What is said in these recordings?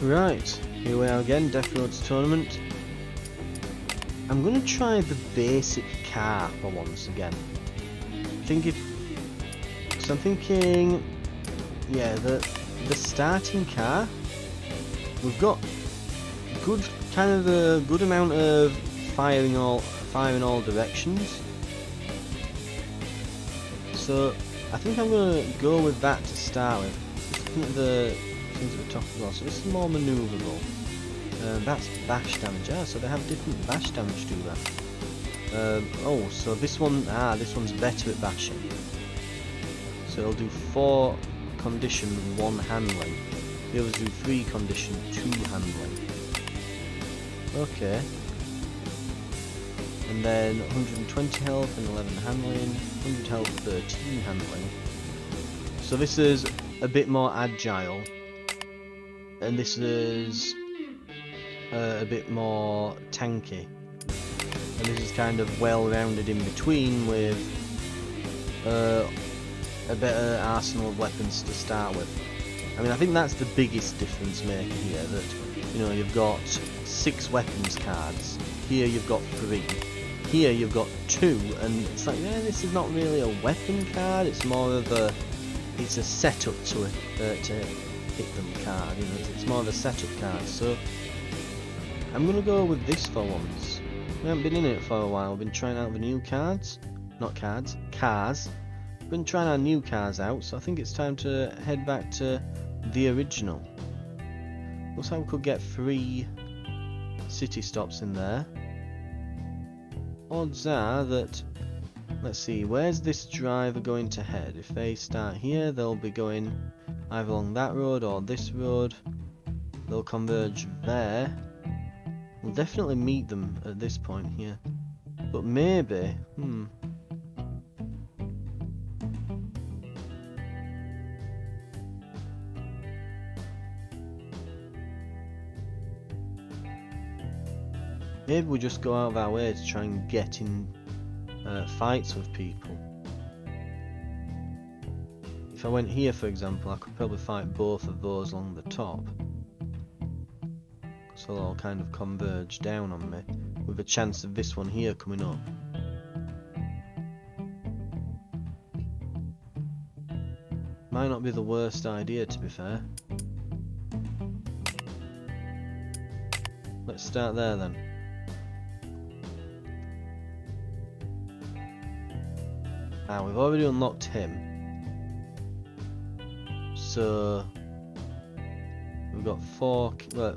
Right, here we are again, Death Roads Tournament. I'm going to try the basic car for once again. So I'm thinking, yeah, the starting car. We've got a good amount of fire in all directions. So I think I'm going to go with that to start with. Just looking at the things at the top as well. So this is more manoeuvrable. That's bash damage. So they have different bash damage to that. Oh, so this one's better at bashing. So it'll do 4 condition, 1 handling. The others do 3 condition, 2 handling. Okay. And then 120 health and 11 handling, 100 health, 13 handling. So this is a bit more agile, and this is a bit more tanky, and this is kind of well-rounded in between with a better arsenal of weapons to start with. I mean, I think that's the biggest difference maker here, that, you know, you've got 6 weapons cards, here you've got 3, here you've got 2, and it's like, yeah, this is not really a weapon card, it's more of a, it's a setup to hit them card, you know, it's more of a setup card. So I'm gonna go with this for once. We haven't been in it for a while, we've been trying out the new cards, cars. We've been trying our new cars out, so I think it's time to head back to the original. Looks like we could get 3 city stops in there. Odds are that, let's see, where's this driver going to head? If they start here, they'll be going either along that road or this road. They'll converge there. We'll definitely meet them at this point here. But maybe, maybe we just go out of our way to try and get in fights with people. If I went here, for example, I could probably fight both of those along the top. So they'll all kind of converge down on me, with a chance of this one here coming up. Might not be the worst idea, to be fair. Let's start there then. We've already unlocked him. So we've got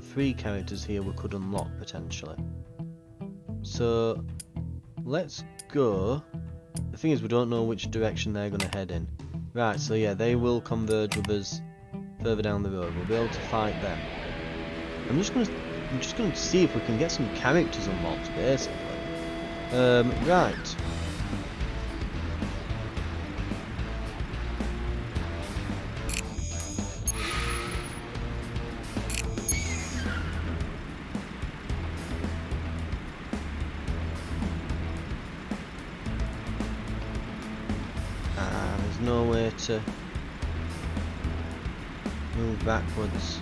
3 characters here we could unlock potentially. So let's go. The thing is, we don't know which direction they're going to head in. Right, so yeah, they will converge with us further down the road. We'll be able to fight them. I'm just going to see if we can get some characters unlocked, basically. Right. There's no way to move backwards.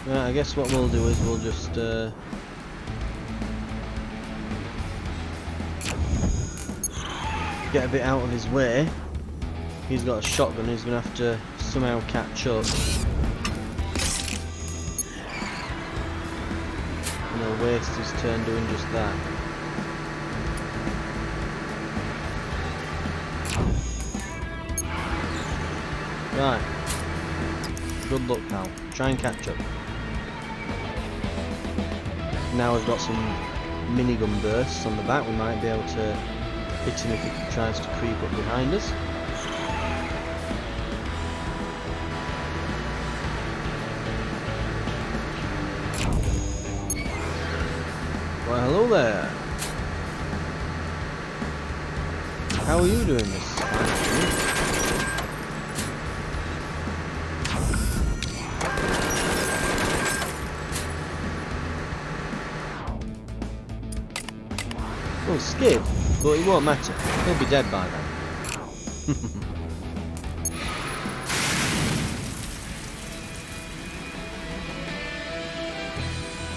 Right, I guess what we'll do is we'll just get a bit out of his way. He's got a shotgun, he's going to have to somehow catch up. And he'll waste his turn doing just that. Right. Good luck, pal. Try and catch up. Now we've got some minigun bursts on the back, we might be able to hit him if he tries to creep up behind us. Well, hello there. How are you doing this? Oh, skip, but it won't matter. He'll be dead by then.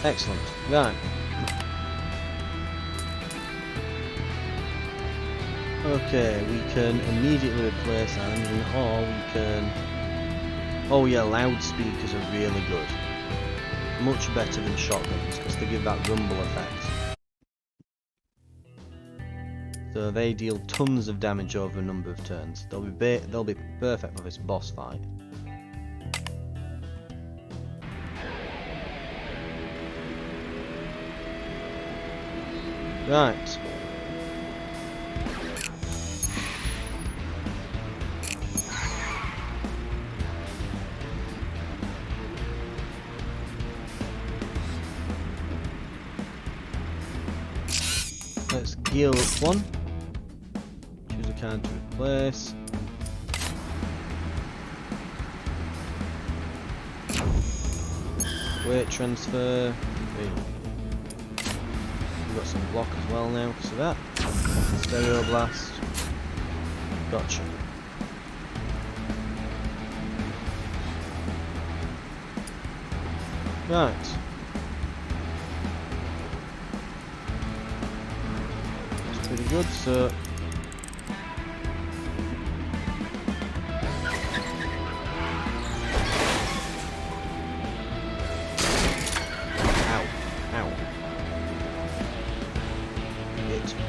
Excellent. Right. Okay, we can immediately replace our engine, or we can... Oh yeah, loudspeakers are really good. Much better than shotguns, because they give that rumble effect. So they deal tons of damage over a number of turns. They'll be perfect for this boss fight. Right. Let's gear up one. Choose a card to replace. Weight transfer. We've got some block as well now because of that. Stereo blast. Gotcha. Right. That's pretty good, so...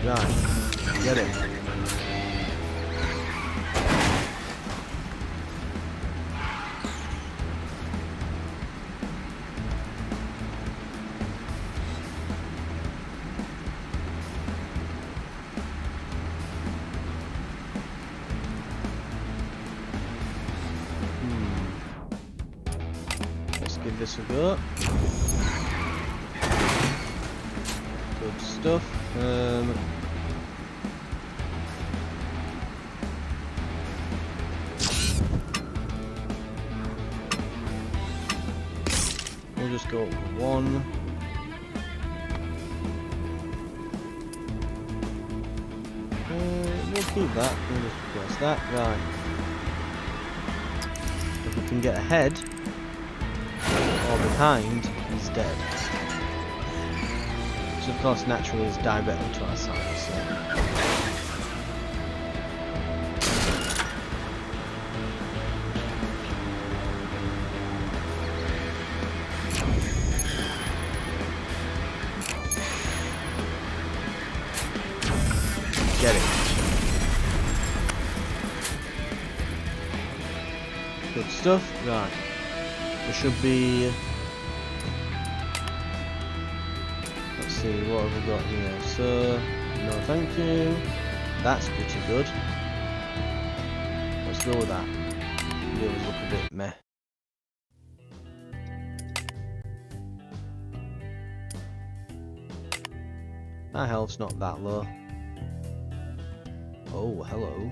Right, get it. Let's give this a go. Good stuff. We'll just go one. We'll keep that. We'll just press that. Right. If we can get ahead or behind, he's dead. Which of course naturally is directly to our side. So. Get it. Good stuff. Right. There should be... Let's see, what have we got here? So, no thank you. That's pretty good. Let's go with that. The others look a bit meh. My health's not that low. Oh, hello.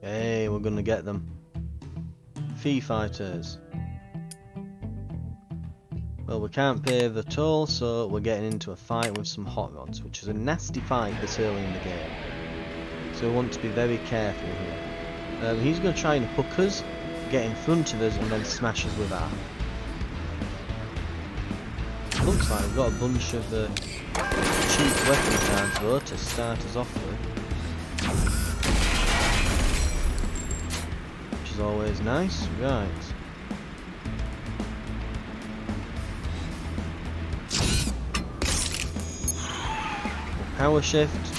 Hey, we're gonna get them. Fee fighters. Well, we can't pay the toll, so we're getting into a fight with some hot rods, which is a nasty fight this early in the game. So we want to be very careful here. He's going to try and hook us, get in front of us, and then smash us with that. Looks like we've got a bunch of the cheap weapon cards though to start us off with. Which is always nice. Right. Power shift.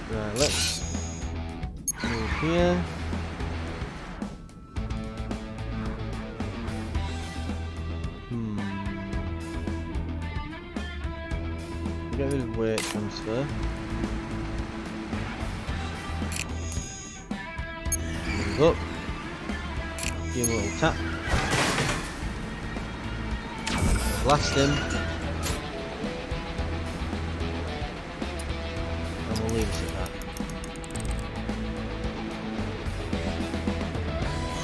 Right, let's move here. Get rid of weight transfer. Move up. Give him a little tap. blast him. And we'll leave us at that.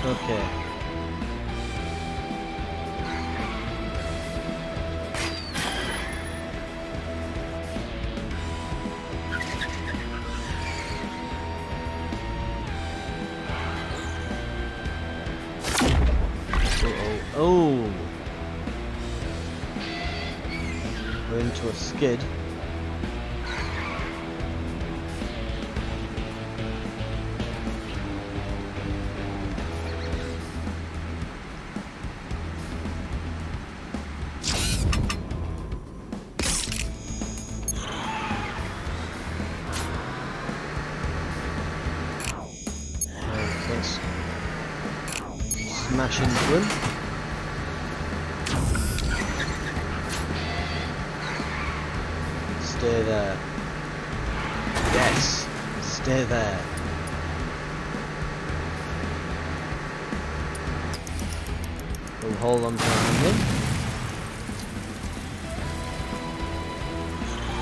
Okay. Oh! We're into a skid. Let's smash into him. Stay there. Yes! Stay there. We'll hold on to him.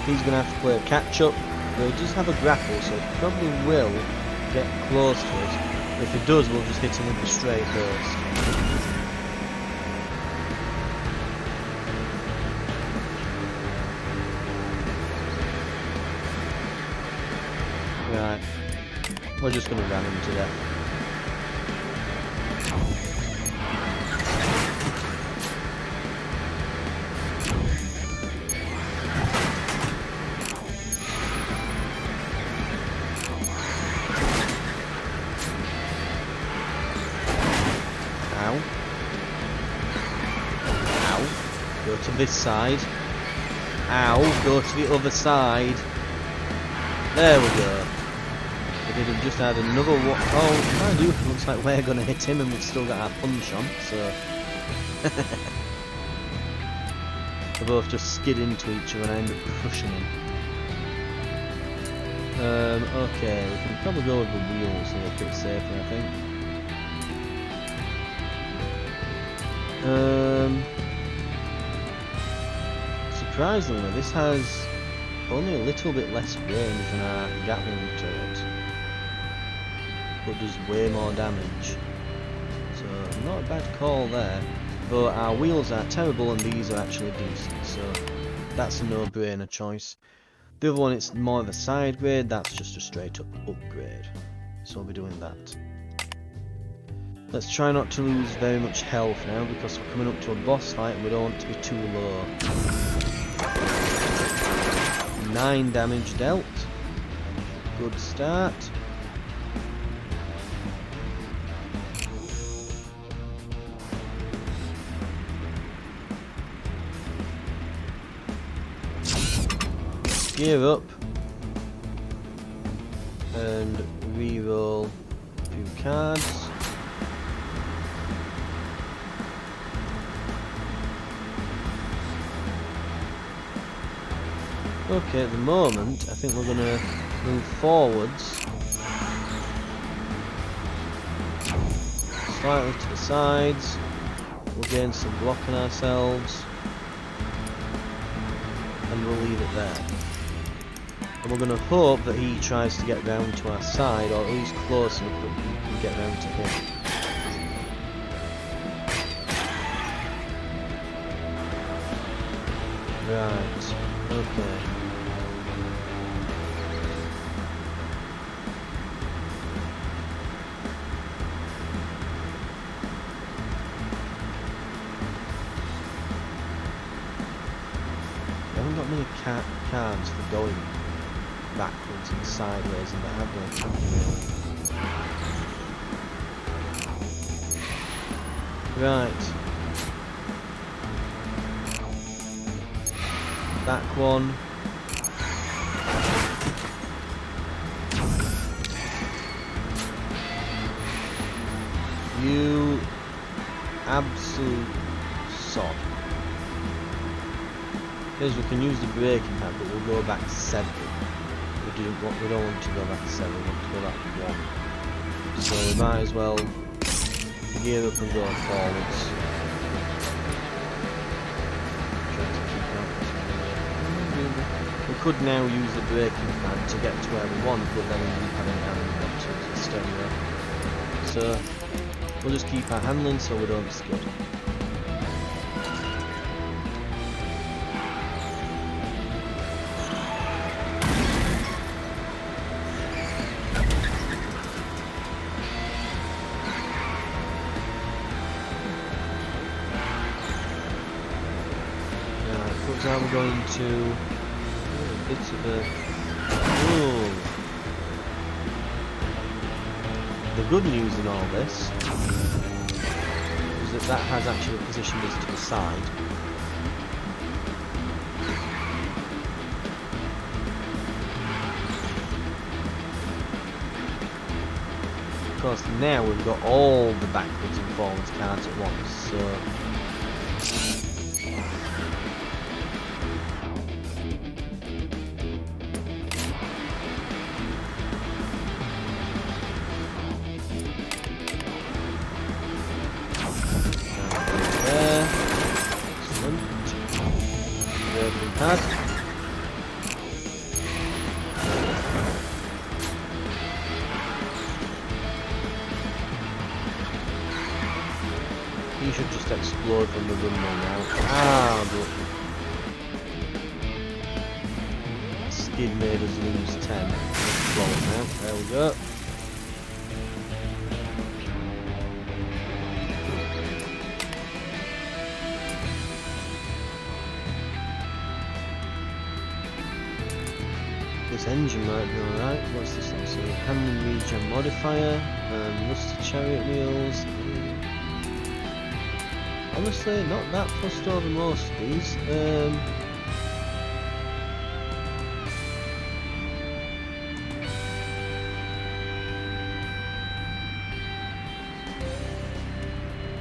He's going to have to play catch up. But he does have a grapple, so he probably will get close to us. But if he does, we'll just hit him with a straight burst. Right, we're just going to ram him to death. Ow. Ow. Go to this side. Ow. Go to the other side. There we go. We could have just had another one. Oh, I do. Looks like we're going to hit him and we've still got our punch on, so. They both just skid into each other and I end up crushing him. Okay, we can probably go with the wheels here, a bit safer, I think. Surprisingly, this has only a little bit less range than our Gatling turret, but does way more damage. So not a bad call there. But our wheels are terrible and these are actually decent, so that's a no-brainer choice. The other one, it's more of a side grade, that's just a straight up upgrade. So we'll be doing that. Let's try not to lose very much health now because we're coming up to a boss fight and we don't want to be too low. 9 damage dealt. Good start. Gear up and reroll a few cards. Okay, at the moment I think we're going to move forwards slightly to the sides. We'll gain some blocking ourselves and we'll leave it there. And we're going to hope that he tries to get round to our side, or at least close enough that we can get round to him. Right, okay. We haven't got many cards for going backwards and sideways, and they have no tracking really. Right. Back one. You absolute sod. Because we can use the braking pad, but we'll go back 7. We don't want to go back 7, we want to go back 1. So we might as well gear up and go forwards. could now use the braking pad to get to where we want, but then we keep having to stay there. So we'll just keep our handling so we don't skid. Now we're going to a bit of a... Ooh. The good news in all this is that has actually positioned us to the side. Of course, now we've got all the backwards and forwards cards at once, so... He should just explode from the runway now. Ah, but skid made us lose 10. Explode now. There we go. This engine might be alright. What's this one? So, handling regen modifier, rusty chariot wheels. Honestly, not that fussed over most of these.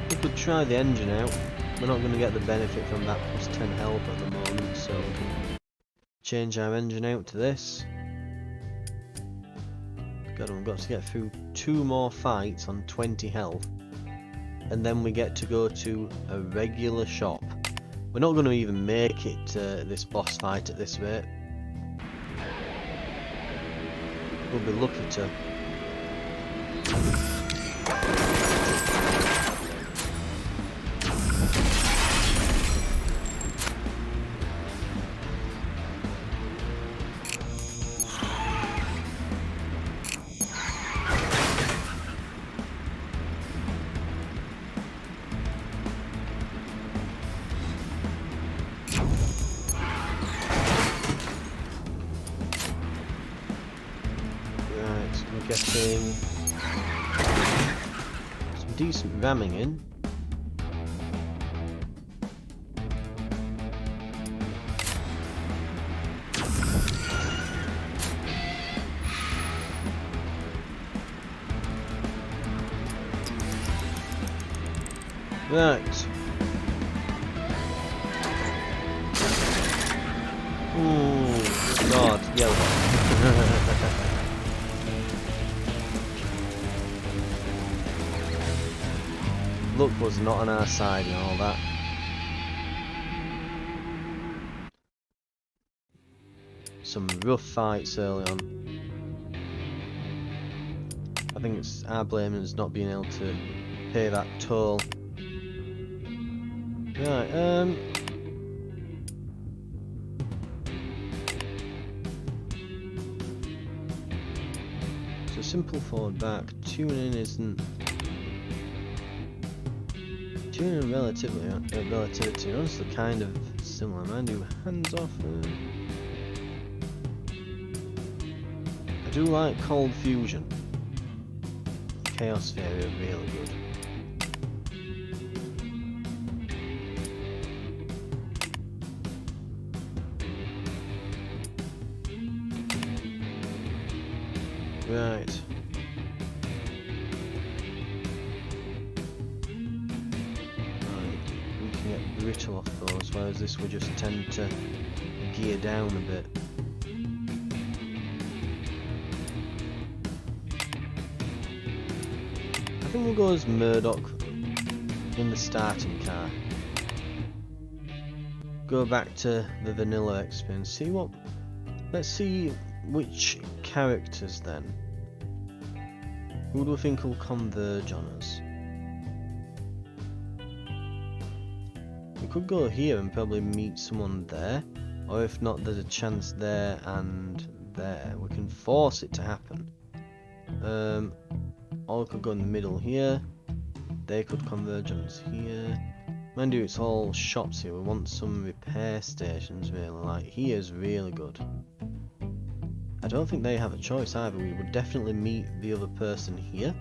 We could try the engine out. We're not going to get the benefit from that plus 10 health at the moment, so we can change our engine out to this. God, we've got to get through 2 more fights on 20 health. And then we get to go to a regular shop. We're not going to even make it to this boss fight at this rate. We'll be lucky to. We're getting some decent ramming in. Right. Ooh, God, yellow. Luck was not on our side and all that. Some rough fights early on. I think it's our blame is not being able to pay that toll. Right, so simple forward back. Tuning isn't. Tuning relativity, honestly, kind of similar. Mind you, hands off. I do like Cold Fusion. Chaos Fury are really good. Right. Brittle off those, whereas this would just tend to gear down a bit. I think we'll go as Murdoch in the starting car. Go back to the vanilla experience. See Let's see which characters then. Who do we think will converge on us? We could go here and probably meet someone there, or if not, there's a chance there and there. We can force it to happen. Or we could go in the middle here. They could converge on us here. Mind you, it's all shops here. We want some repair stations really. Like here's really good. I don't think they have a choice either. We would definitely meet the other person here.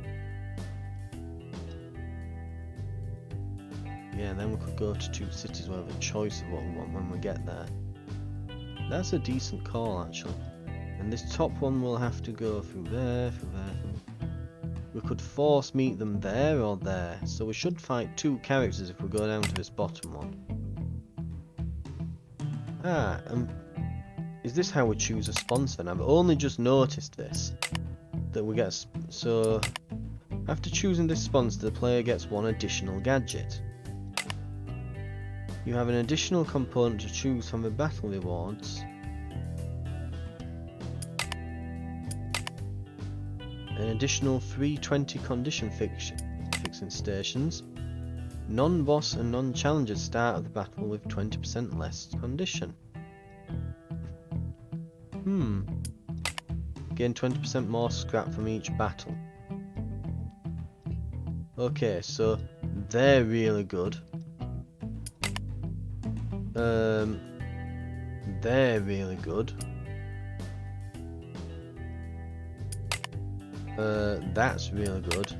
Yeah, then we could go to two cities where we have a choice of what we want when we get there. That's a decent call actually. And this top one will have to go through there, through there, we could force meet them there or there. So we should fight two characters if we go down to this bottom one. Ah, is this how we choose a sponsor? And I've only just noticed this. That we get so after choosing this sponsor, the player gets one additional gadget. You have an additional component to choose from the battle rewards. An additional 320 condition fixing stations. Non-boss and non-challengers start of the battle with 20% less condition. Gain 20% more scrap from each battle. Okay, so they're really good. They're really good. That's really good.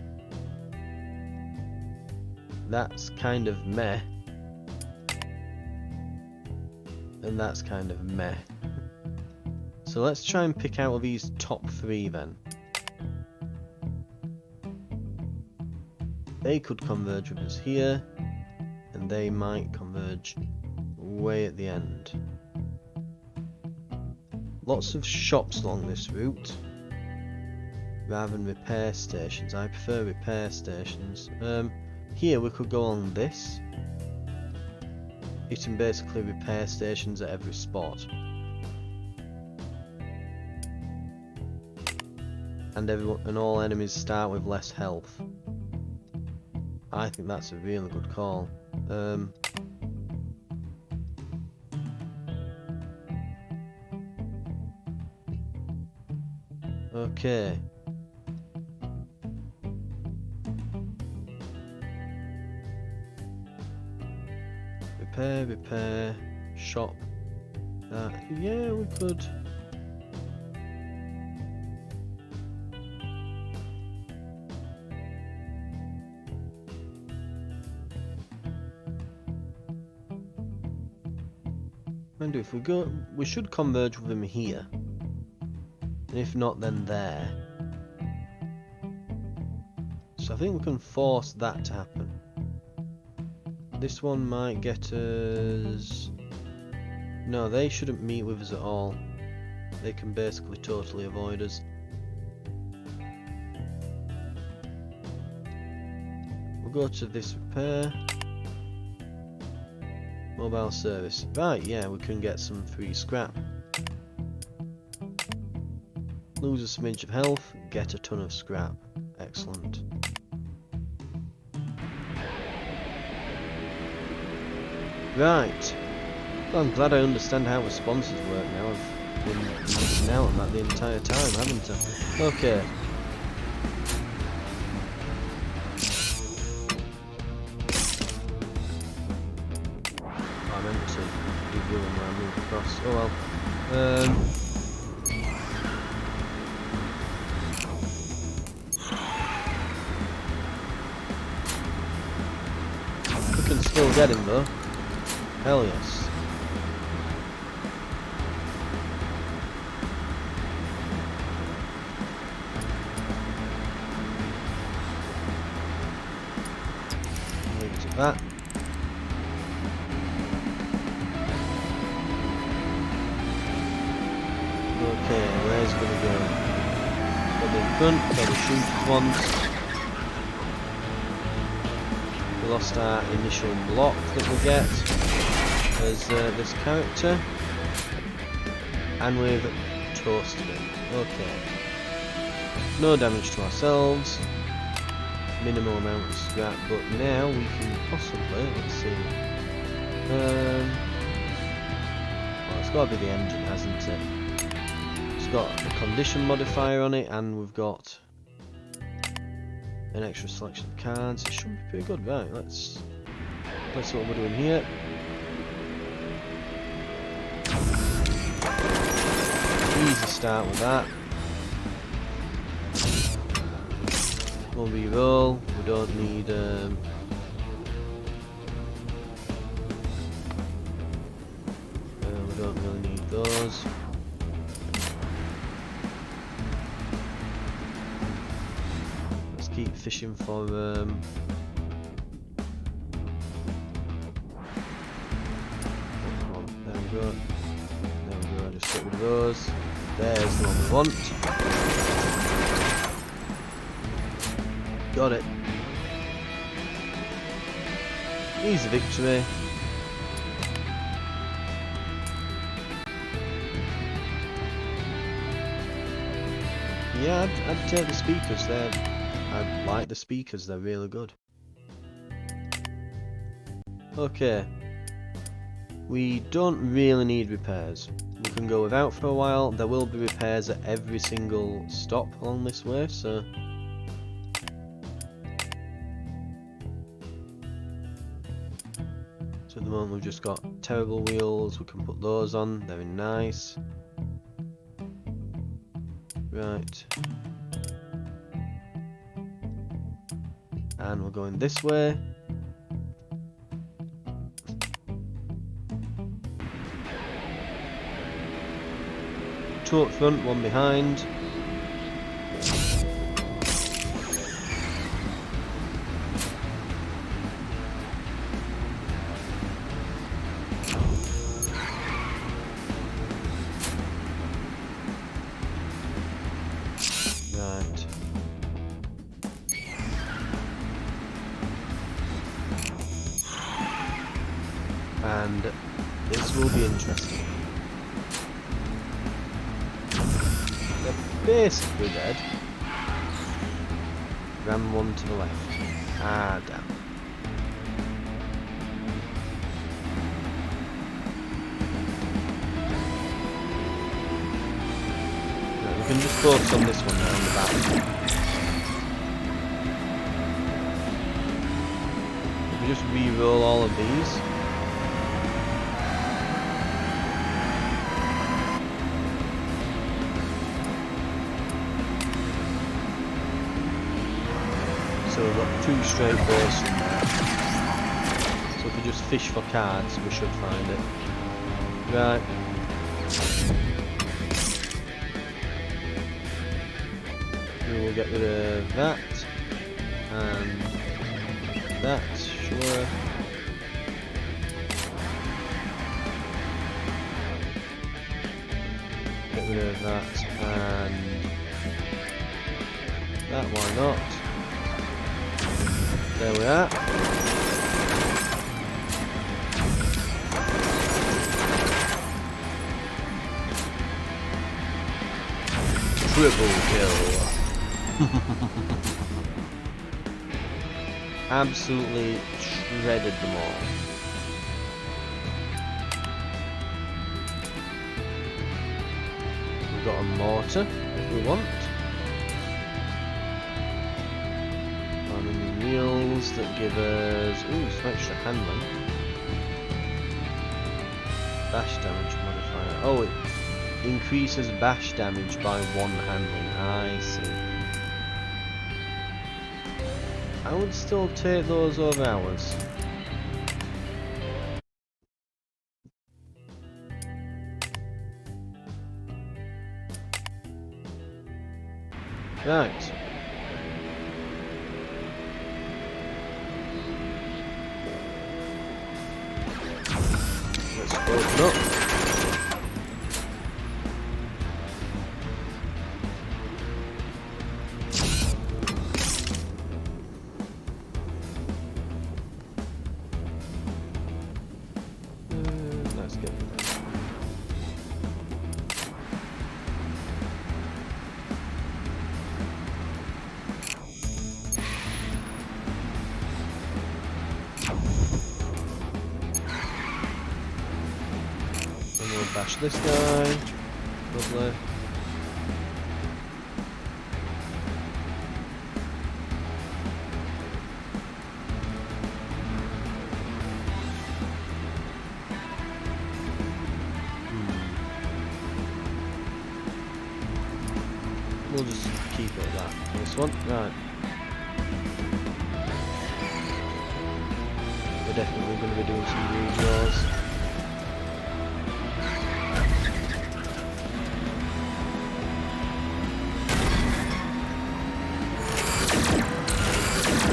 That's kind of meh. And that's kind of meh. So let's try and pick out of these top three then. They could converge with us here, and they might converge way at the end. Lots of shops along this route rather than repair stations. I prefer repair stations. Here we could go on this, hitting basically repair stations at every spot. And all enemies start with less health. I think that's a really good call. Okay. Repair, shop. Yeah, we could. And if we go, we should converge with them here. And if not, then there. So I think we can force that to happen. This one might get us... No, they shouldn't meet with us at all. They can basically totally avoid us. We'll go to this repair. Mobile service. Right, yeah, we can get some free scrap. Lose a smidge of health, get a ton of scrap. Excellent. Right. Well, I'm glad I understand how the sponsors work now. I've been missing out on that the entire time, haven't I? Okay. I meant to do them when I move across. Oh well. We can still get him though. Hell yes. Leave it at that. Okay, where's it gonna go? Probably in front, probably shoot once. We lost our initial block that we get as this character. And we've toasted it. Okay. No damage to ourselves. Minimal amount of scrap, but now we can possibly, let's see. Well, it's got to be the engine, hasn't it? It's got a condition modifier on it, and we've got an extra selection of cards. It should be pretty good, right? Let's see what we're doing here. Easy start with that. We'll re-roll. We don't need we don't really need those. Let's keep fishing for there we go. Just get rid of those. There's the one we want. Got it. Easy victory. Yeah, I'd take the speakers there. I like the speakers, they're really good. Okay. We don't really need repairs. We can go without for a while. There will be repairs at every single stop along this way, so... So at the moment we've just got terrible wheels, we can put those on, they're nice. Right. And we're going this way. Two up front, one behind. Right. And this will be interesting. They're basically dead. Ram one to the left. Ah, damn. Right, we can just focus on this one now in the back. We just re-roll all of these. So we've got two straight balls from there. So if we just fish for cards, we should find it. Right. We will get rid of that. And that, sure. Get rid of that and that, why not? There we are. Triple kill. Absolutely shredded them all. We've got a mortar if we want. Wheels that give us some extra handling. Bash damage modifier. Oh, it increases bash damage by 1 handling. I see. I would still take those over ours. Right. Let's open up. Let's get And we'll bash this guy. Lovely. We'll just keep it at that. This one, right. We're definitely going to be doing some redraws.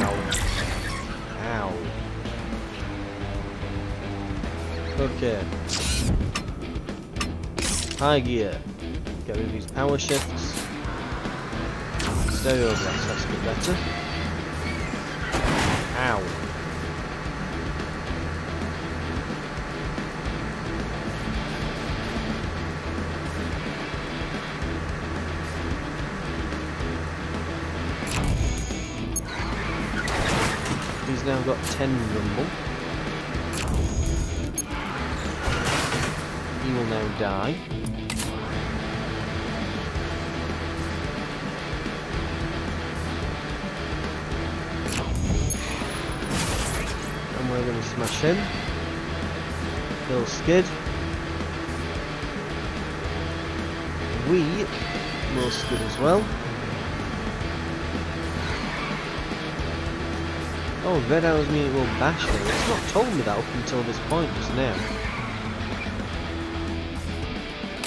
Ow. Ow. Okay. High gear. Get rid of these power shifts. Stereo blast, that's a bit better. Ow. He's now got 10 rumble. He will now die. We're going to smash him. Little skid. We will skid as well. Oh, red arrows mean it will bash me. It's not told me that up until this point just now.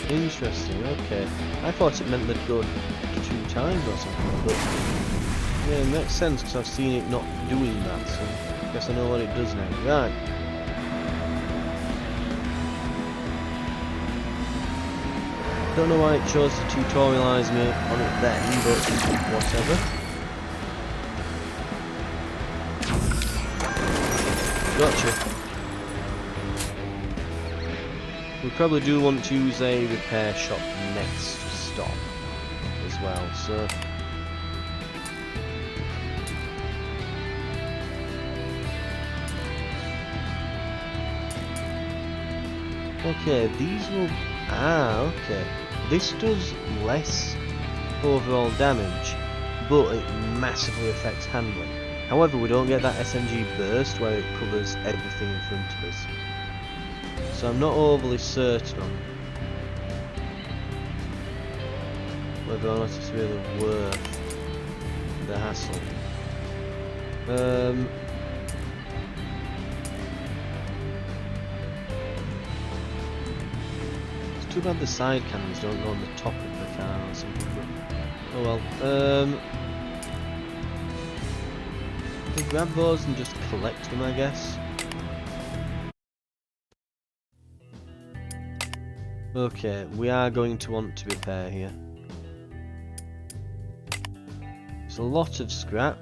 Interesting, okay. I thought it meant they'd go 2 times or something, but yeah, it makes sense because I've seen it not doing that, so I guess I know what it does now. Right. Don't know why it chose to tutorialise me on it then, but whatever. Gotcha. We probably do want to use a repair shop next stop as well, so okay, these will okay. This does less overall damage, but it massively affects handling. However, we don't get that SMG burst where it covers everything in front of us. So I'm not overly certain on whether or not it's really worth the hassle. It's too bad the side cannons don't go on the top of the car or something, but oh well. We'll grab those and just collect them, I guess. Okay, we are going to want to repair here. It's a lot of scrap,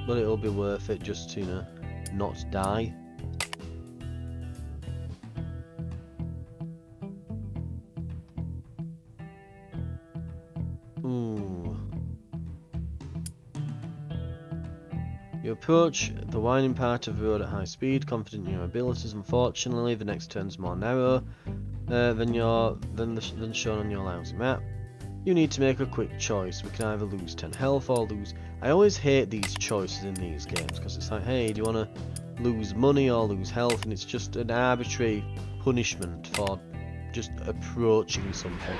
but it'll be worth it just to, you know, not die. Ooh. You approach the winding part of the road at high speed, confident in your abilities. Unfortunately, the next turn's more narrow than shown on your lousy map. You need to make a quick choice. We can either lose 10 health or lose... I always hate these choices in these games, because it's like, hey, do you want to lose money or lose health? And it's just an arbitrary punishment for just approaching something.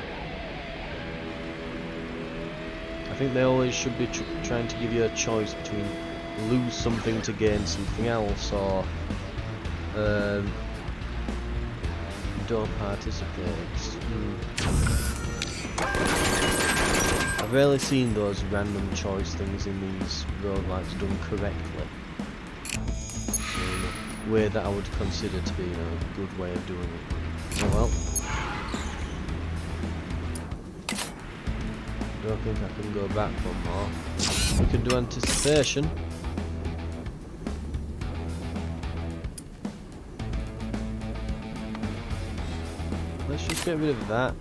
I think they always should be trying to give you a choice between lose something to gain something else, or don't participate. I've rarely seen those random choice things in these roguelikes done correctly, in a way that I would consider to be a good way of doing it. Oh well. Don't think I can go back one more. We can do anticipation. Let's just get rid of that.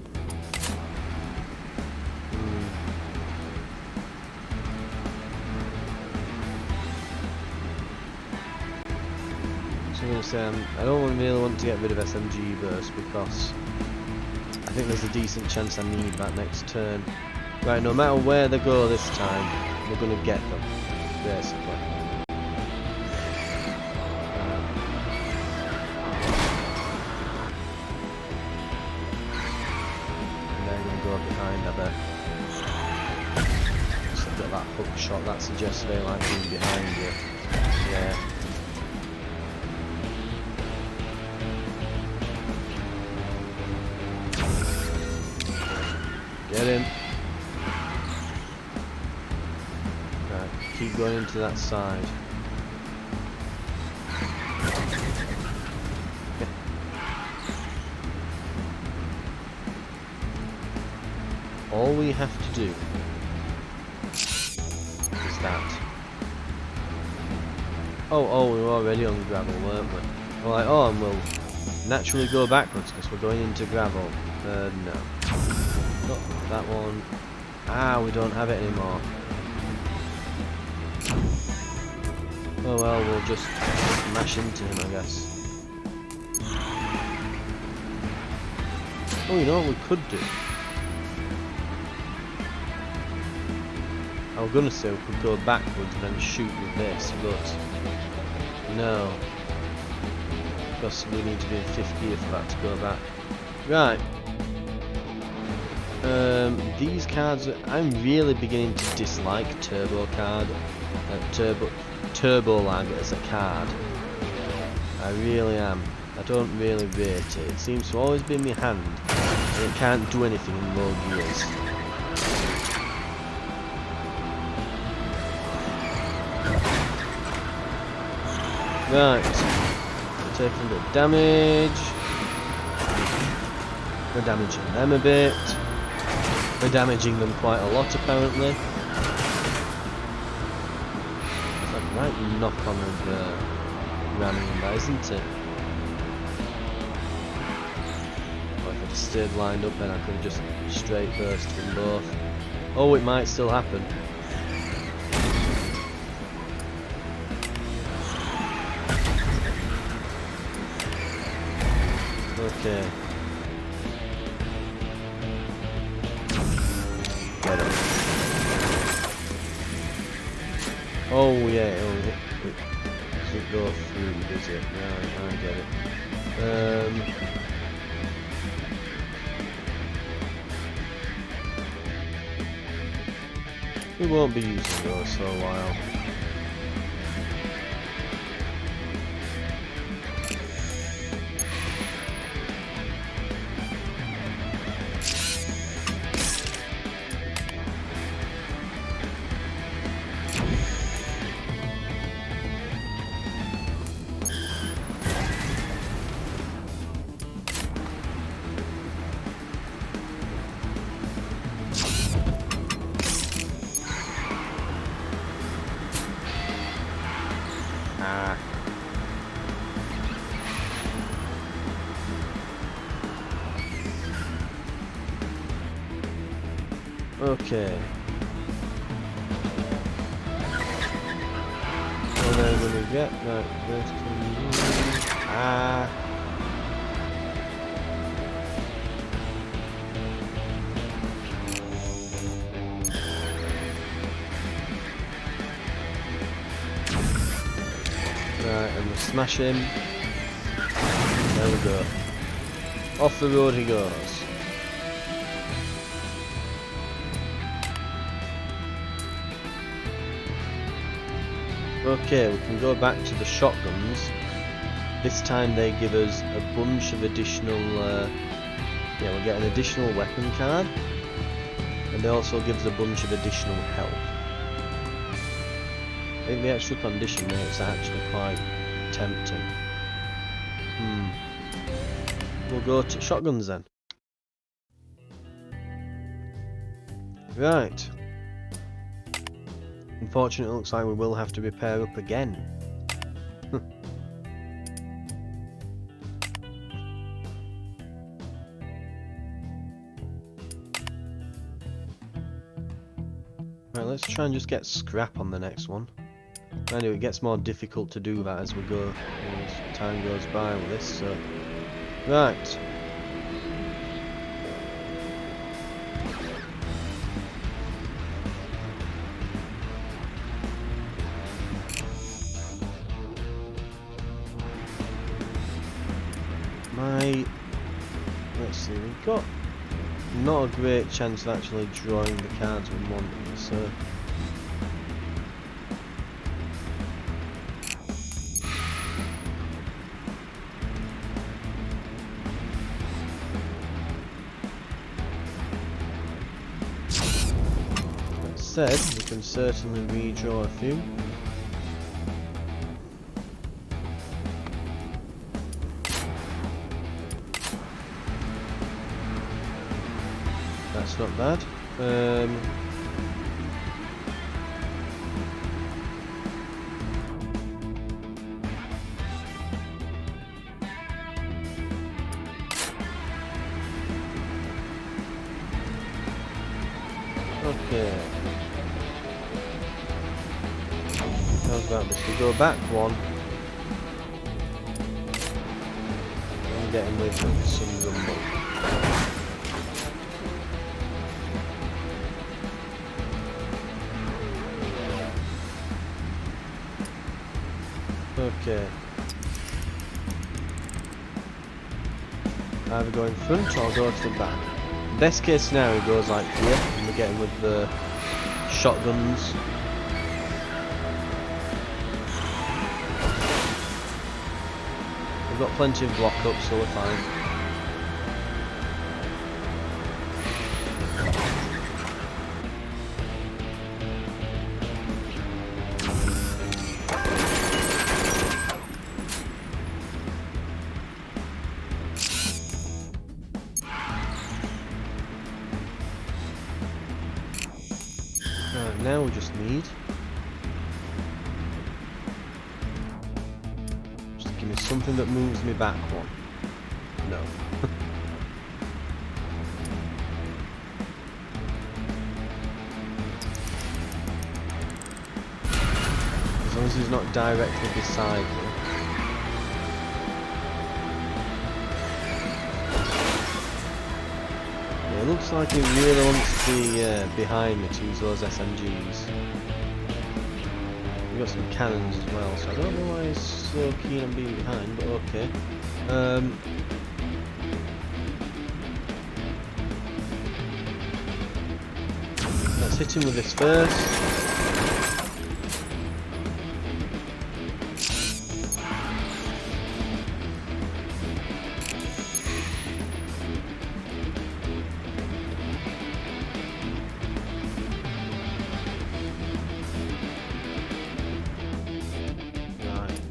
So I'm going to say I don't really want to get rid of SMG burst because I think there's a decent chance I need that next turn. Right, no matter where they go this time, we're going to get them, basically. And they're going to go behind, I bet. So I've got that hook shot, that suggests they like being behind you. Yeah. Get him. Right, keep going into that side. All we have to do is that. Oh, we were already on gravel, weren't we? We're like, oh, and we'll naturally go backwards because we're going into gravel. No. Not that one. Ah, we don't have it anymore. Oh well, we'll just smash into him, I guess. Oh, you know what we could do? I was gonna say we could go backwards and then shoot with this, but no. Because we need to be in 5th gear for that to go back. Right. These cards, I'm really beginning to dislike Turbo Lag as a card. I really am. I don't really rate it. It seems to always be in my hand, and it can't do anything in low gears. Right, we're taking a bit of damage. We're damaging them a bit. We're damaging them quite a lot, apparently. It's like a right knock-on of ramming in that, isn't it? Or if I'd stayed lined up, then I could have just straight burst them both. Oh, it might still happen. Okay. Get it. Oh yeah, it doesn't go through, does it? Right, I get it. We won't be using those for a while. Okay. So then when we get that this right, and we'll smash him. There we go. Off the road he goes. Okay, we can go back to the shotguns. This time they give us a bunch of additional, yeah, we'll get an additional weapon card, and it also gives a bunch of additional health. I think the extra condition makes it actually quite tempting. We'll go to shotguns then. Right. Unfortunately, it looks like we will have to repair up again. Right, let's try and just get scrap on the next one. Anyway, it gets more difficult to do that as we go, as time goes by with this, so... Right. Let's see, we've got not a great chance of actually drawing the cards we want, so... That said, we can certainly redraw a few. That's not bad. Okay. How's about this? We go back one. And get him with some rumble. Okay. Either go in front or go to the back. Best case scenario goes like here, and we get him with the shotguns. We've got plenty of block up, so we're fine. Right, now we just need... just give me something that moves me back one. No. As long as he's not directly beside me. It looks like he really wants to be behind me to use those SMGs. We've got some cannons as well, so I don't know why he's so keen on being behind, but okay. Let's hit him with this first.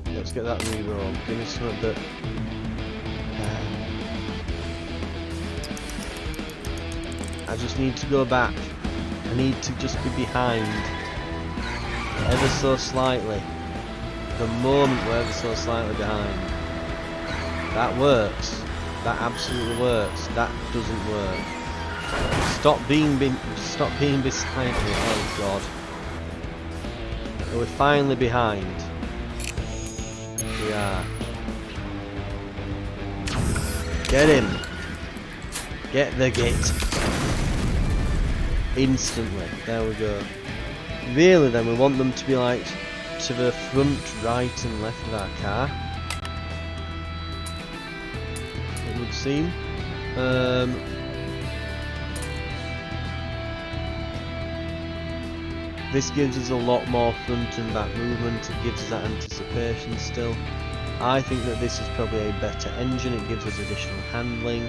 Let's get that reroll. Give me something that... I just need to go back. I need to just be behind. Ever so slightly. The moment we're ever so slightly behind. That works. That absolutely works. That doesn't work. Stop being beside me. Oh god. We're finally behind. We are. Get him! Get the git! Instantly. There we go. Really then, we want them to be like to the front, right and left of our car. It would seem. This gives us a lot more front and back movement, it gives us that anticipation still. I think that this is probably a better engine, it gives us additional handling.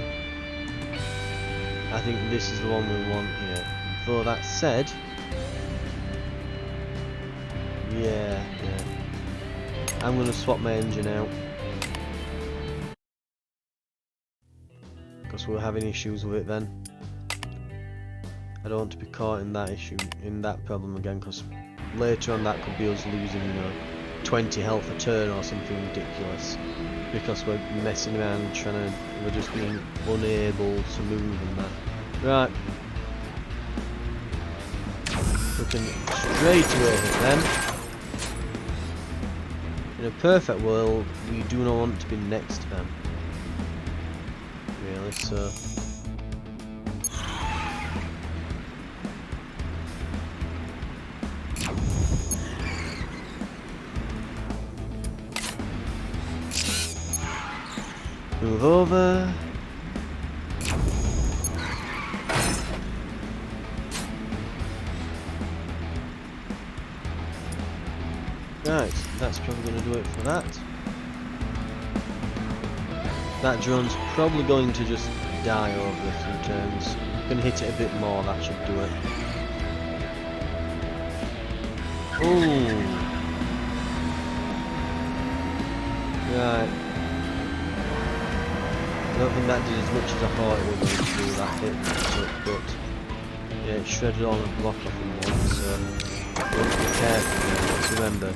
I think this is the one we want here. Though that said, yeah. I'm going to swap my engine out. Because we're having issues with it then. I don't want to be caught in that issue, in that problem again, because later on that could be us losing, 20 health a turn or something ridiculous. Because we're messing around we're just being unable to move and that. Right. We can straight away hit them. In a perfect world, we do not want to be next to them. Really, so... Move over. Right, that's probably going to do it for that. That drone's probably going to just die over a few turns. Gonna hit it a bit more, that should do it. Ooh. Right. I don't think that did as much as I thought it was going to do, that hit, but yeah, it shredded all the block off in one, so we have to be careful there. Let's remember,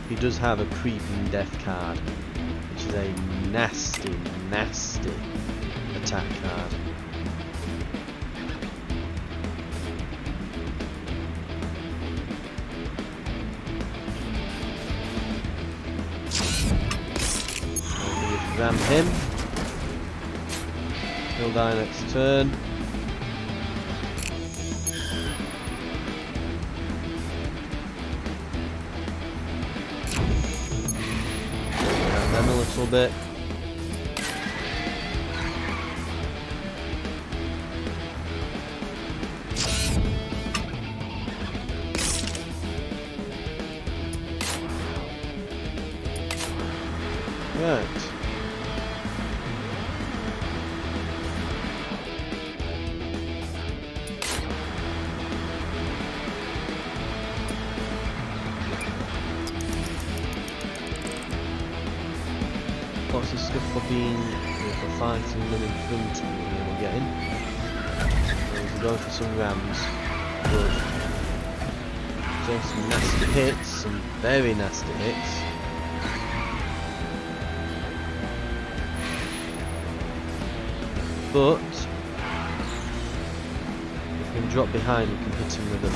he does have a creeping death card, which is a nasty, nasty attack card. Ram him. He'll die next turn. Ram them a little bit. Right. Lots of stuff for fighting them in front of me we're getting. We're going for some rams. Good. Doing some nasty hits, some very nasty hits. But if we can drop behind, we can hit him with a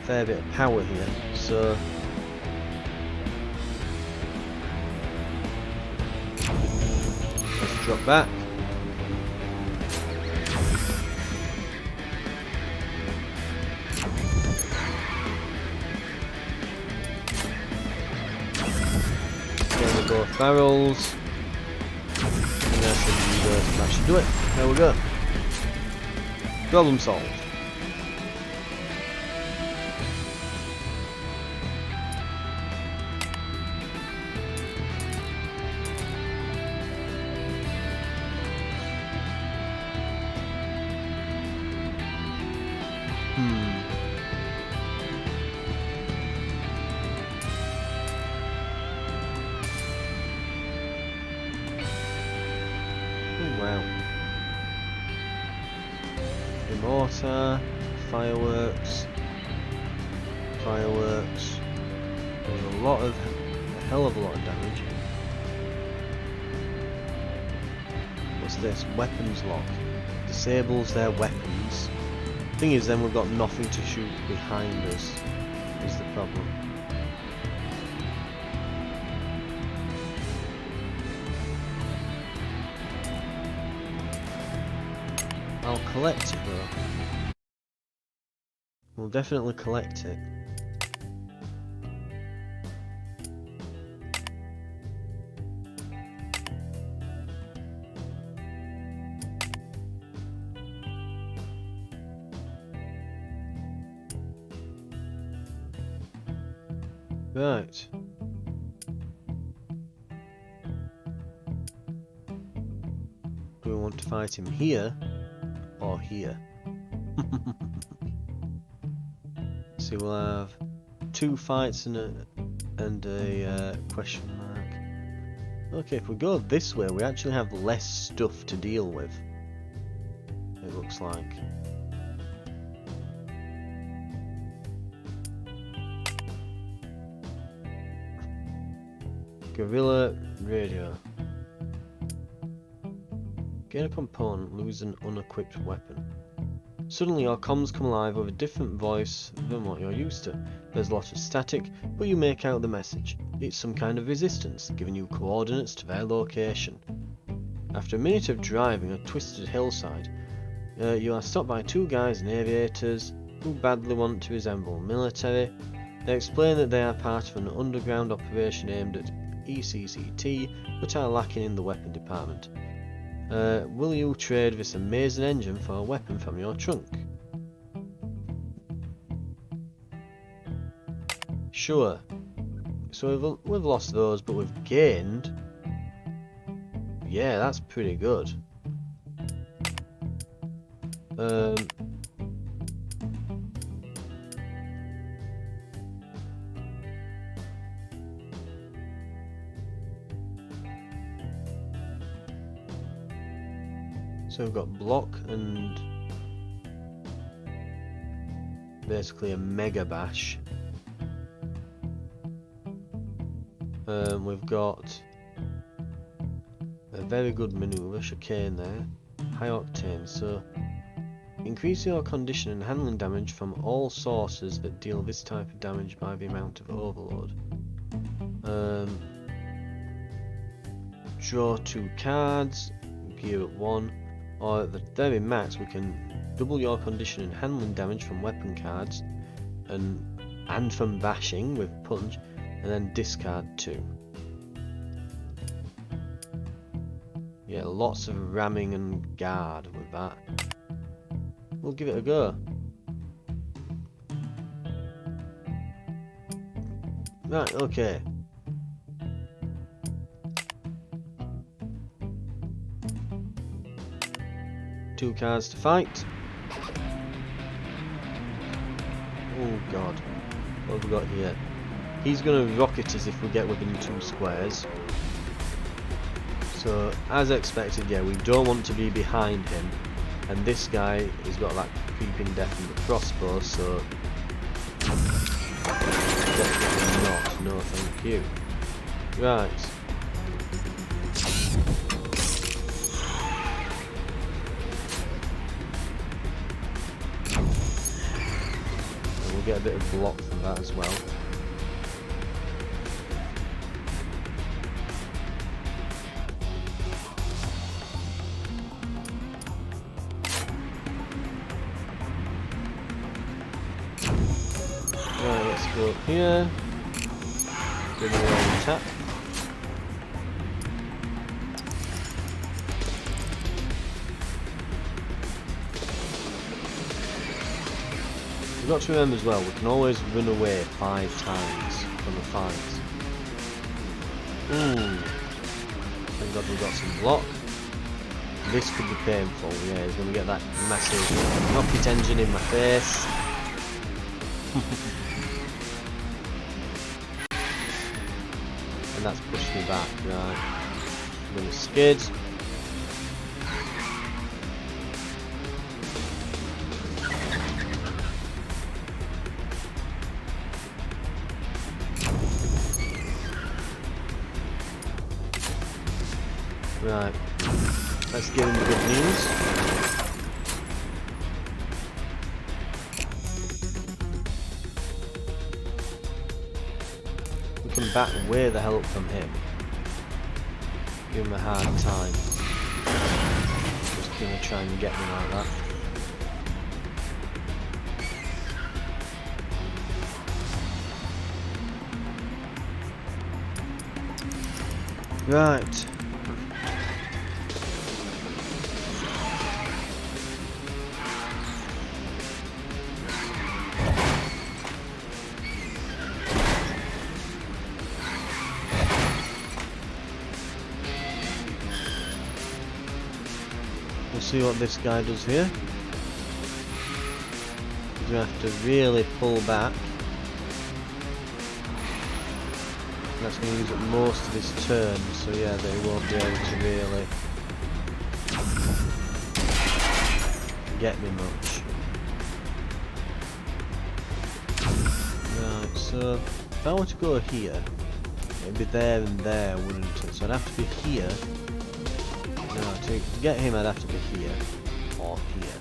fair bit of power here. So let's drop back. Get with both barrels. That should do it. There we go. Problem solved. Wow. Mortar, fireworks. There's a hell of a lot of damage. What's this? Weapons lock. Disables their weapons. Thing is, then we've got nothing to shoot behind us, is the problem. I'll collect it though. We'll definitely collect it. Right. Do we want to fight him here or here? See, we'll have 2 fights and a question mark. Okay, if we go this way, we actually have less stuff to deal with. It looks like. Guerrilla radio. Gain a component, lose an unequipped weapon. Suddenly your comms come alive with a different voice than what you're used to. There's a lot of static, but you make out the message. It's some kind of resistance, giving you coordinates to their location. After a minute of driving a twisted hillside, you are stopped by two guys in aviators who badly want to resemble military. They explain that they are part of an underground operation aimed at ECCT, but are lacking in the weapon department. Will you trade this amazing engine for a weapon from your trunk? Sure. So we've lost those, but we've gained. Yeah, that's pretty good. So we've got block and basically a mega bash. We've got a very good maneuver, chicane there, high octane, so increase your condition and handling damage from all sources that deal this type of damage by the amount of overload. Draw 2 cards, gear at 1, or at the very max we can double your condition and handling damage from weapon cards and from bashing with punch, and then discard 2. Yeah, lots of ramming and guard with that. We'll give it a go. Right, okay. Two cards to fight. Oh god. What have we got here? He's going to rocket us if we get within 2 squares. So, as expected, yeah, we don't want to be behind him. And this guy has got that creeping death and the crossbow, so definitely not. No, thank you. Right. And we'll get a bit of block from that as well. Right, let's go up here. Give me an attack. We've got to remember as well, we can always run away 5 times from the fight. Thank God we've got some block. This could be painful, yeah, he's going to get that massive rocket engine in my face. And that's pushed me back, right. I'm going to skid. Right, let's give him the good news. We can back way the hell up from him. Give him a hard time. Just gonna try and get me like that. Right. We'll see what this guy does here. He's going to have to really pull back. That's going to use up most of his turn, so yeah, they won't be able to really get me much. Right, so if I were to go here, it'd be there and there, wouldn't it? So I'd have to be here. No, to get him I'd have to be here, or here,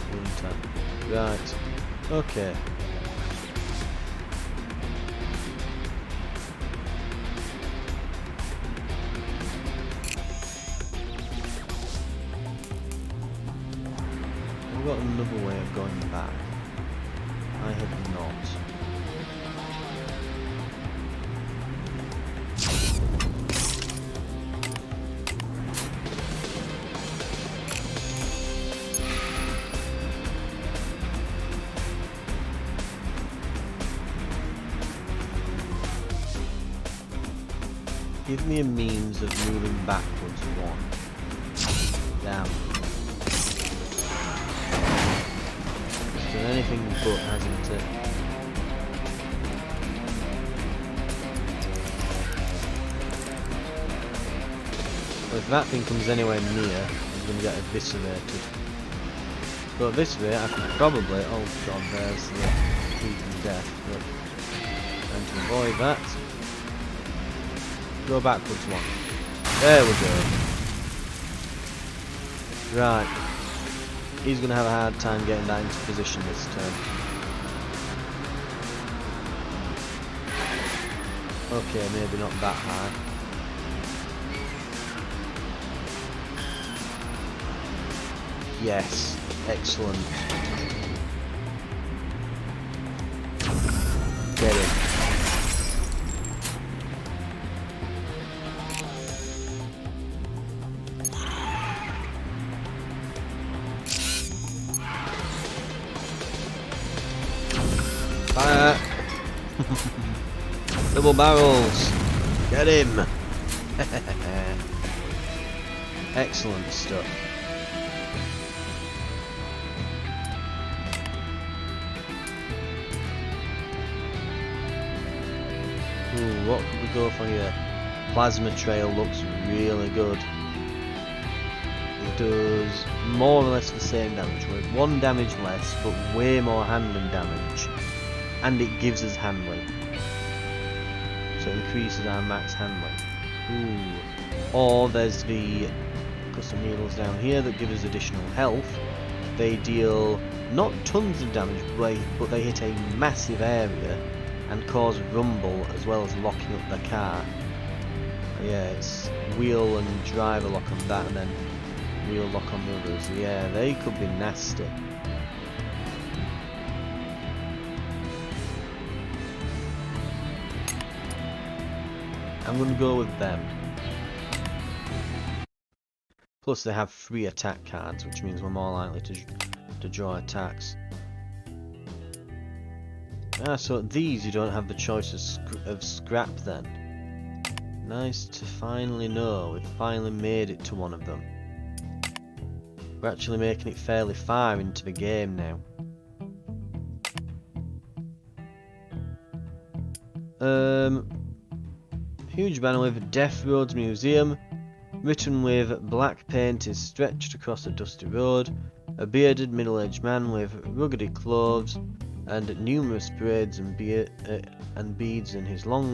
wouldn't I? Right, okay. got another way of going back? I have not. Give me a means of moving backwards one. Down. It's done anything but, hasn't it? Well, if that thing comes anywhere near, I'm going to get eviscerated. But at this rate, I could probably... Oh god, there's the heat death. But... and to avoid that... go backwards one. There we go. Right. He's going to have a hard time getting that into position this turn. Okay, maybe not that high. Yes. Excellent. Get him. Fire! Double barrels! Get him! Excellent stuff. Ooh, what could we go for here? Plasma Trail looks really good. It does more or less the same damage, with 1 damage less, but way more handling damage. And it gives us handling. So it increases our max handling. Ooh. Or there's the custom heals down here that give us additional health. They deal not tons of damage, but they hit a massive area and cause rumble as well as locking up the car. Yeah, it's wheel and driver lock on that and then wheel lock on the others. Yeah, they could be nasty. I'm going to go with them. Plus they have 3 attack cards, which means we're more likely to draw attacks. Ah, so these you don't have the choice of scrap then. Nice to finally know. We've finally made it to one of them. We're actually making it fairly far into the game now. Huge banner with Death Roads Museum, written with black paint, is stretched across a dusty road. A bearded middle-aged man with ruggedy clothes and numerous braids and beads in his long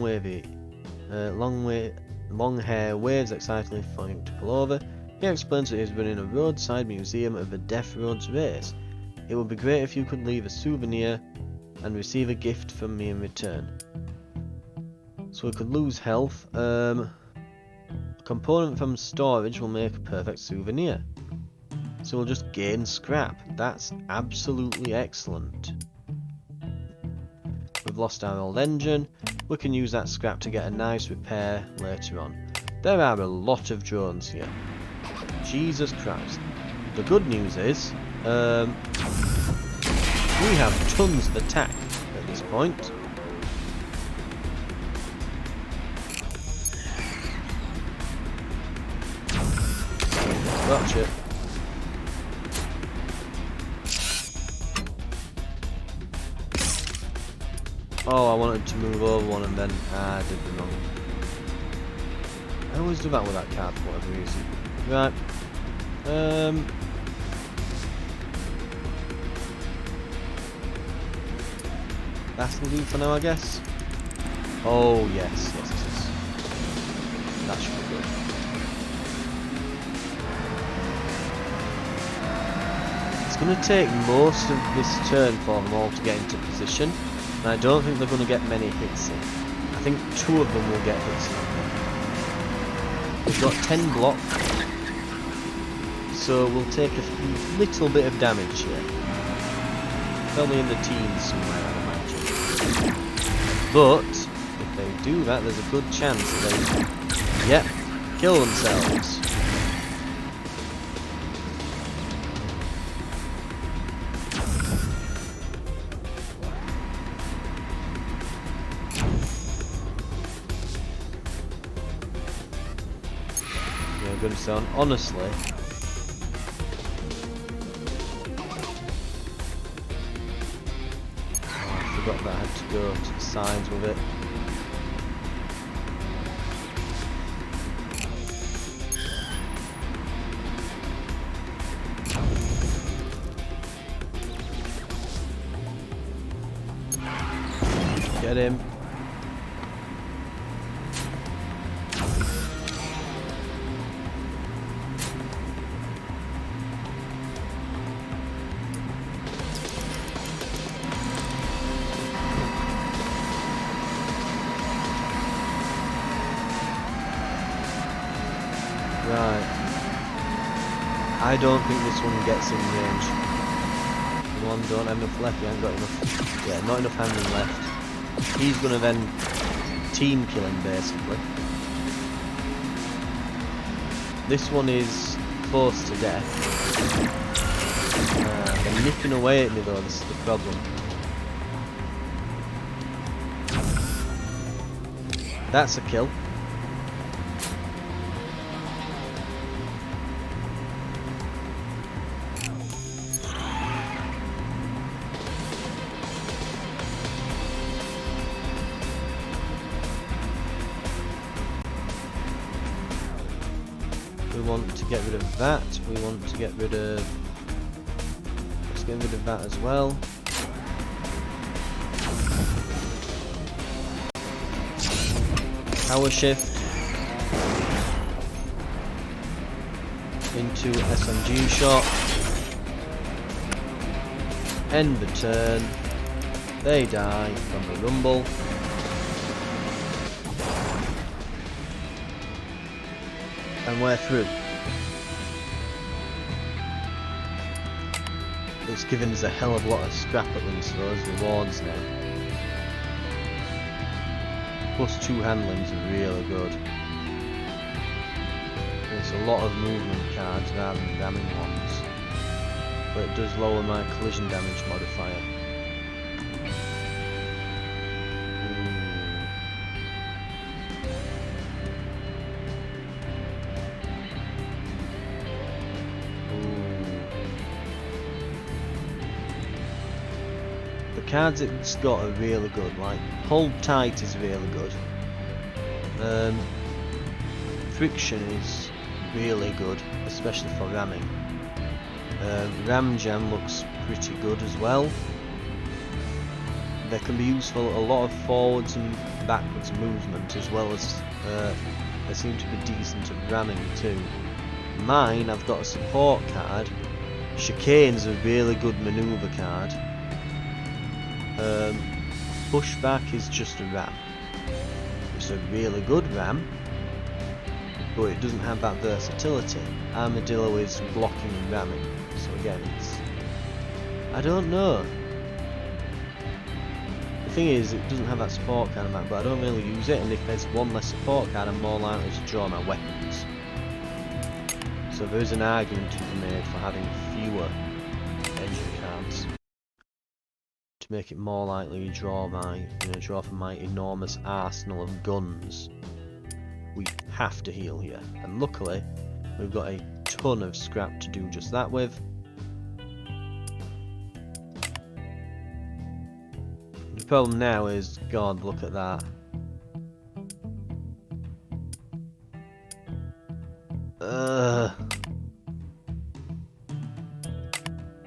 hair waves excitedly for him to pull over. He explains that he's running a roadside museum of the Death Roads race. It would be great if you could leave a souvenir and receive a gift from me in return. So we could lose health. A component from storage will make a perfect souvenir. So we'll just gain scrap. That's absolutely excellent. We've lost our old engine. We can use that scrap to get a nice repair later on. There are a lot of drones here. Jesus Christ. The good news is, we have tons of attack at this point. Gotcha. Oh, I wanted to move over one and then I did the wrong. I always do that with that card for whatever reason. Right. That's the do for now, I guess. Oh yes, yes, yes, yes. That should be good. It's going to take most of this turn for them all to get into position, and I don't think they're going to get many hits in. I think 2 of them will get hits in. We've got 10 blocks, So we'll take a little bit of damage here. Probably in the teens somewhere, I imagine. But if they do that, there's a good chance that they, yep, kill themselves. Yeah, good sound. Honestly. Forgot that I had to go to the sides with it. Get him. Right. I don't think this one gets in range. Come on, don't have enough left. You haven't got enough. Yeah, not enough handling left. He's gonna then team kill him basically. This one is close to death. They're nipping away at me though. This is the problem. That's a kill. We want to get rid of that. We want to get rid of... Let's get rid of that as well. Power shift. Into SMG shot. End the turn. They die from the rumble. And we're through. It's given us a hell of a lot of scrap at least for those rewards now. +2 handlings are really good. It's a lot of movement cards rather than ramming ones. But it does lower my collision damage modifier. The cards it's got are really good, like Hold Tight is really good. Friction is really good, especially for ramming. Ram Jam looks pretty good as well. They can be used for a lot of forwards and backwards movement, as well as they seem to be decent at ramming too. Mine, I've got a support card. Chicane's a really good manoeuvre card. Pushback is just a ram. It's a really good ram, but it doesn't have that versatility. Armadillo is blocking and ramming, so again, it's... I don't know. The thing is, it doesn't have that support card on that, but I don't really use it, and if there's one less support card, I'm more likely to draw my weapons. So there is an argument to be made for having fewer engine cards to make it more likely to draw from my enormous arsenal of guns. We have to heal here, and luckily we've got a ton of scrap to do just that with. The problem now is, God, look at that.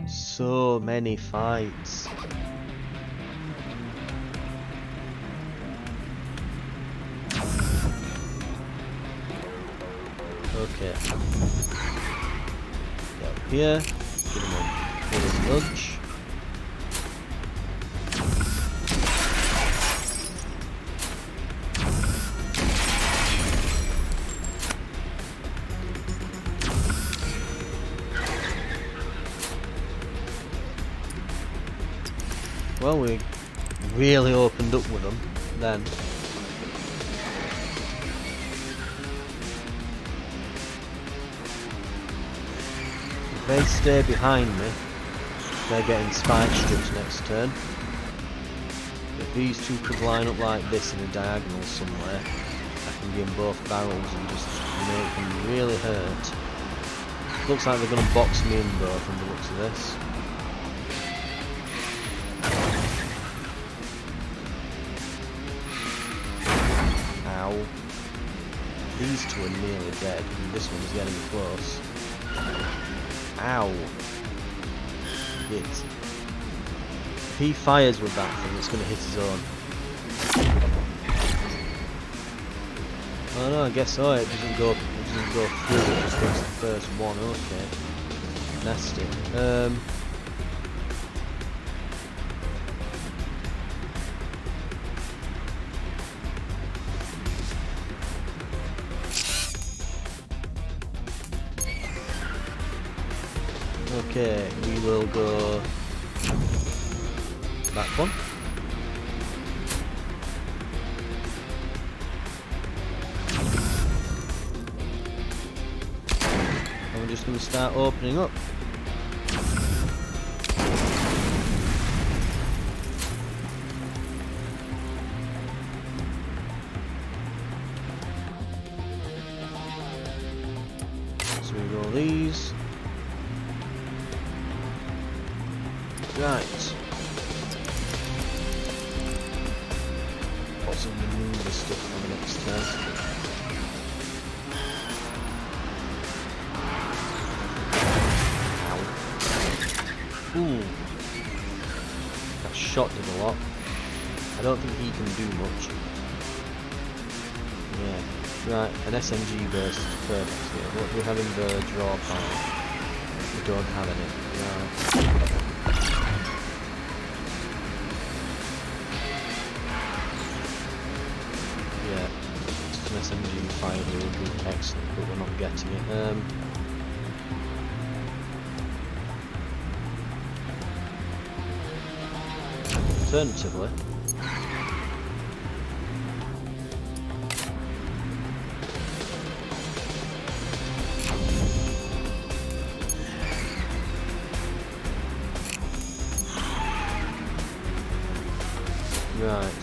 So many fights. Okay. Get up here. Give him a little nudge. Well, we really opened up with them then. If they stay behind me, they're getting spike strips next turn. If these two could line up like this in a diagonal somewhere, I can give them both barrels and just make them really hurt. Looks like they're going to box me in though from the looks of this. Ow. These two are nearly dead, and this one's getting close. Ow. Hit. If he fires with that thing, it's going to hit his own. Oh no, I guess so. It doesn't go through. It just gets the first one. Okay. Nasty. Okay, we will go that one. And we're just going to start opening up. So we roll these. Right. Possibly move this stuff for the next turn. Ow. Ooh. That shot did a lot. I don't think he can do much. Yeah. Right, an SMG burst is perfect here. What do we have in the draw pile? We don't have any. Right. SMG fire here would be excellent, but we're not getting it. Alternatively, right.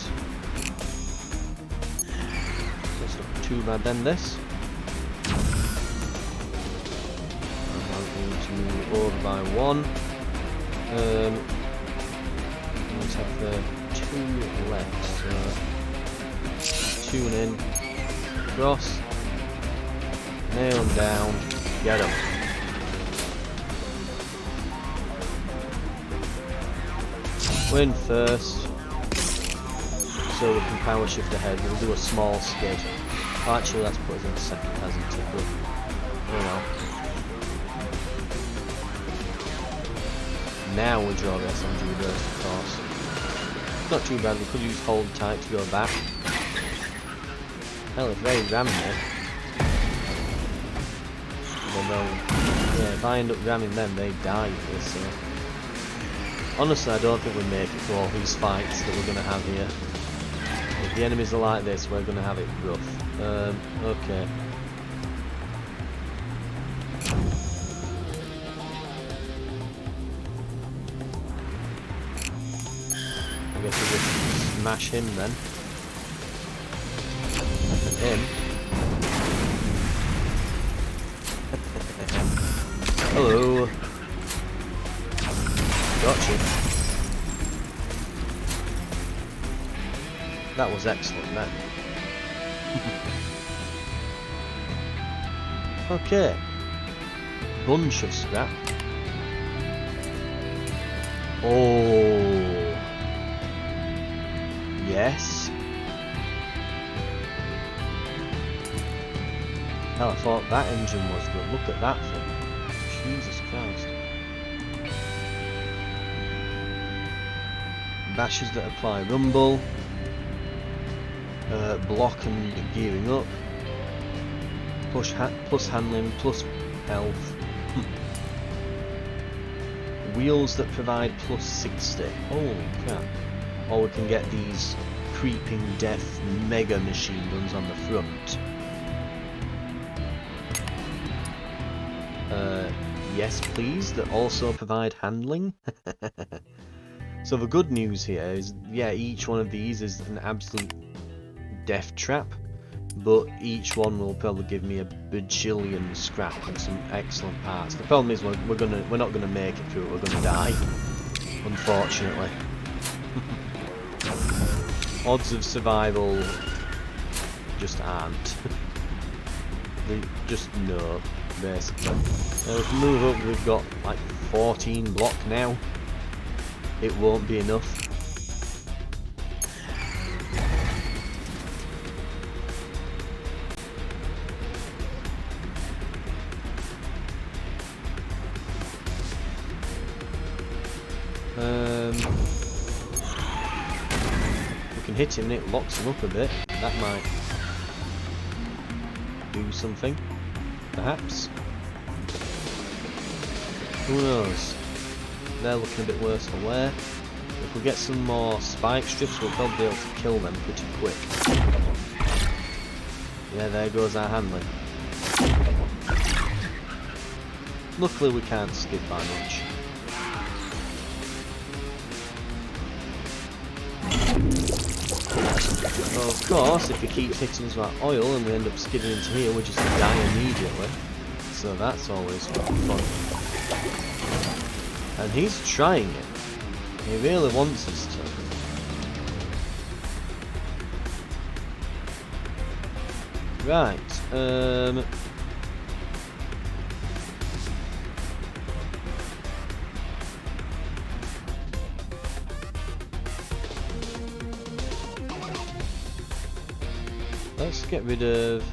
Too bad then this. I'm going to order by one. Let's have the two left. So tune in, cross, nail them down, get them. Win first, so we can power shift ahead. We'll do a small skid. Oh, actually, that's put us in second, hasn't it? But, oh well. Now we draw the SMG burst, of course. Not too bad, we could use hold tight to go back. Hell, if they ram me, then yeah, if I end up ramming them, they die here, so... Honestly, I don't think we make it through all these fights that we're going to have here. If the enemies are like this, we're going to have it rough. Okay. I guess we'll just smash him then. And him. Hello. Gotcha. That was excellent then. Okay. Bunch of scrap. Oh. Yes. Hell, I thought that engine was good. Look at that thing. Jesus Christ. Bashes that apply rumble. Block and gearing up. Plus handling, plus health. wheels that provide plus 60. Holy crap. Or we can get these creeping death mega machine guns on the front. Yes please, that also provide handling. So the good news here is, yeah, each one of these is an absolute death trap, but each one will probably give me a bajillion scrap and some excellent parts. The problem is we're not gonna make it through it. We're gonna die, unfortunately. Odds of survival just aren't. They just no, basically. If we move up, we've got like 14 block now. It won't be enough. We can hit him and it locks him up a bit. That might do something, perhaps. Who knows? They're looking a bit worse for wear. If we get some more spike strips, we'll probably be able to kill them pretty quick. Yeah, there goes our handling. Luckily we can't skip by much. Well, of course, if we keep hitting us with oil and we end up skidding into here, we just die immediately. So that's always fun. And he's trying it. He really wants us to. Right, let's get rid of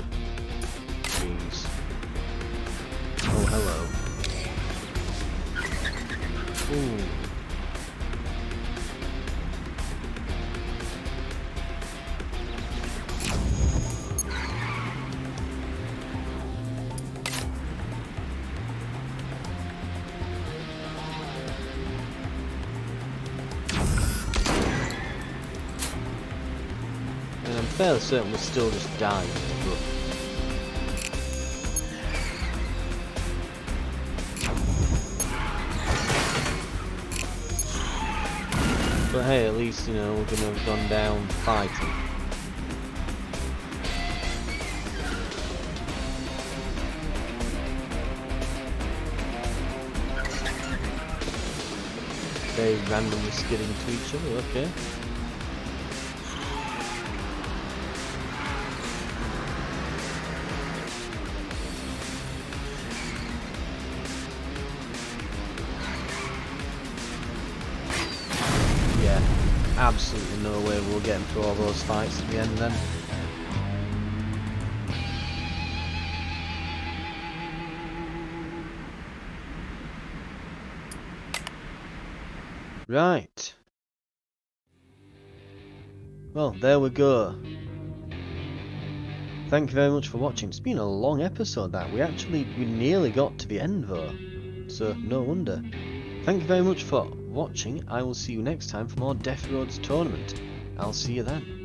these. Oh, hello. Ooh. And I'm fairly certain we're still just dying. But hey, at least, you know, we're gonna have gone down fighting. They randomly skidding to each other, okay. Absolutely no way we'll get through all those fights at the end then. Right. Well, there we go. Thank you very much for watching. It's been a long episode that. We nearly got to the end though. So no wonder. Thank you very much for watching. I will see you next time for more Death Roads Tournament. I'll see you then.